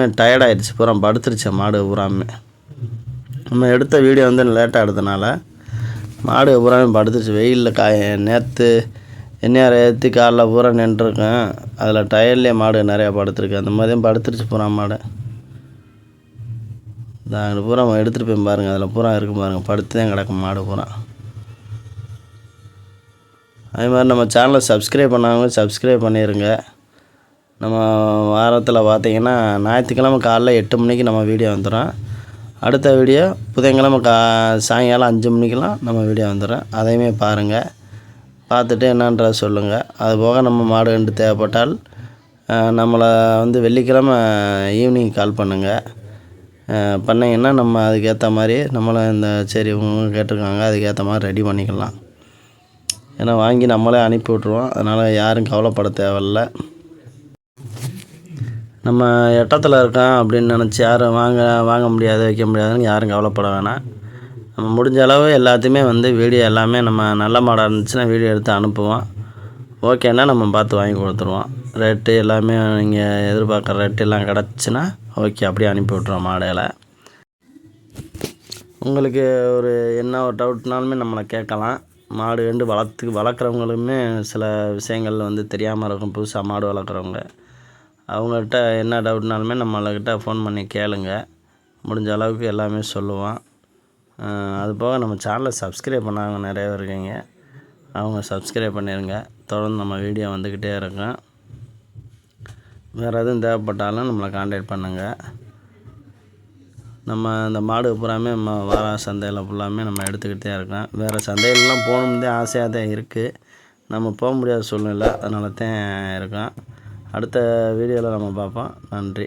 பூராமே டயர்ட் ஆகிடுச்சு, பூரா படுத்துருச்சு மாடு பூராமே. நம்ம எடுத்த வீடியோ வந்து லேட்டாக எடுத்தனால மாடு பூராமே படுத்துருச்சு. வெயிலில் நேற்று எண்ணெயாரை ஏற்றி காலைல பூரா நின்றுருக்கேன். அதில் டயர்லேயே மாடு நிறையா படுத்துருக்கு. அந்த மாதிரியும் படுத்துருச்சு பூரா மாடு. அங்கே பூரா எடுத்துகிட்டு போய் பாருங்கள், அதில் பூரா இருக்கும் பாருங்கள், படுத்து தான் கிடக்கும் மாடு பூரா. அதே மாதிரி நம்ம சேனலை சப்ஸ்கிரைப் பண்ணாங்க, சப்ஸ்கிரைப் பண்ணிடுங்க. நம்ம வாரத்தில் பார்த்திங்கன்னா ஞாயிற்றுக்கிழமை காலைல 8 மணிக்கு நம்ம வீடியோ வந்துடும். அடுத்த வீடியோ புதன்கிழமை சாயங்காலம் 5 மணிக்கெலாம் நம்ம வீடியோ வந்துடும். அதையுமே பாருங்கள், பார்த்துட்டு என்னன்றதை சொல்லுங்கள். அதுபோக நம்ம மாடு கண்டு தேவைப்பட்டால் நம்மளை வந்து வெள்ளிக்கிழமை ஈவினிங் கால் பண்ணுங்கள். பண்ணிங்கன்னா நம்ம அதுக்கேற்ற மாதிரி நம்மளை சரி இவங்க கேட்டிருக்காங்க, அதுக்கேற்ற மாதிரி ரெடி பண்ணிக்கலாம். ஏன்னா வாங்கி நம்மளே அனுப்பி விட்ருவோம். அதனால் யாரும் கவலைப்பட தேவையில்ல. நம்ம எட்டத்தில் இருக்கோம் அப்படின்னு நினச்சி யாரும் வாங்க முடியாது, வைக்க முடியாதுன்னு யாரும் கவலைப்பட வேணாம். நம்ம முடிஞ்ச அளவு எல்லாத்தையுமே வந்து வீடியோ எல்லாமே நம்ம நல்ல மாடாக இருந்துச்சுன்னா வீடியோ எடுத்து அனுப்புவோம். ஓகேன்னா நம்ம பார்த்து வாங்கி கொடுத்துருவோம். ரேட்டு எல்லாமே நீங்கள் எதிர்பார்க்குற ரேட்டு எல்லாம் கிடச்சின்னா ஓகே, அப்படியே அனுப்பி விட்ருவோம் மாடுகளை. உங்களுக்கு ஒரு டவுட்னாலுமே நம்மளை கேட்கலாம். மாடு கண்டு வளர்க்குறவங்களுமே சில விஷயங்கள் வந்து தெரியாமல் இருக்கும். புதுசாக மாடு வளர்க்குறவங்க அவங்கள்ட்ட என்ன டவுட்னாலுமே நம்மள்கிட்ட ஃபோன் பண்ணி கேளுங்க. முடிஞ்ச அளவுக்கு எல்லாமே சொல்லுவோம். அதுபோக நம்ம சேனலை சப்ஸ்கிரைப் பண்ணாங்க நிறைய பேர் இருக்கீங்க, அவங்க சப்ஸ்கிரைப் பண்ணிடுங்க. தொடர்ந்து நம்ம வீடியோ வந்துக்கிட்டே இருக்கோம். வேறு எதுவும் தேவைப்பட்டாலும் நம்மளை கான்டாக்ட் பண்ணுங்கள். நம்ம இந்த மாடு பூராமே வார சந்தையில் ஃபுல்லாமே நம்ம எடுத்துக்கிட்டு தான் இருக்கோம். வேறு சந்தையிலலாம் போகணுன்னு தான் ஆசையாக தான் இருக்குது. நம்ம போக முடியாத சூழ்நிலை, அதனால தான் இருக்கோம். அடுத்த வீடியோவில் நம்ம பார்ப்போம். நன்றி.